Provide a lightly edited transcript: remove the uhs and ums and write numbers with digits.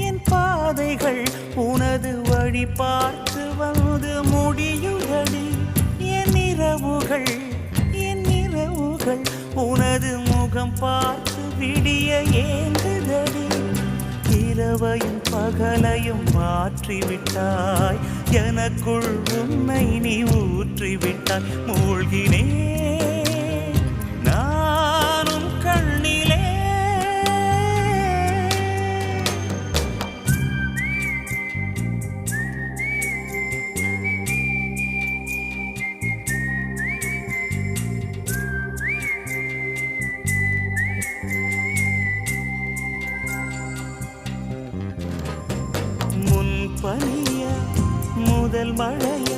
என் பாதைகள் உனது வழி பார்த்து வந்து முடியுதடி. என் இரவுகள் உனது முகம் பார்த்து விடிய ஏங்குதடி. இரவையும் பகலையும் மாற்றிவிட்டாய், எனக்குள் உன்னை நீ ஊற்றிவிட்டாய். மூழ்கினேன் நானும் கண்ணிலே. முன்பனிய முதல் மழைய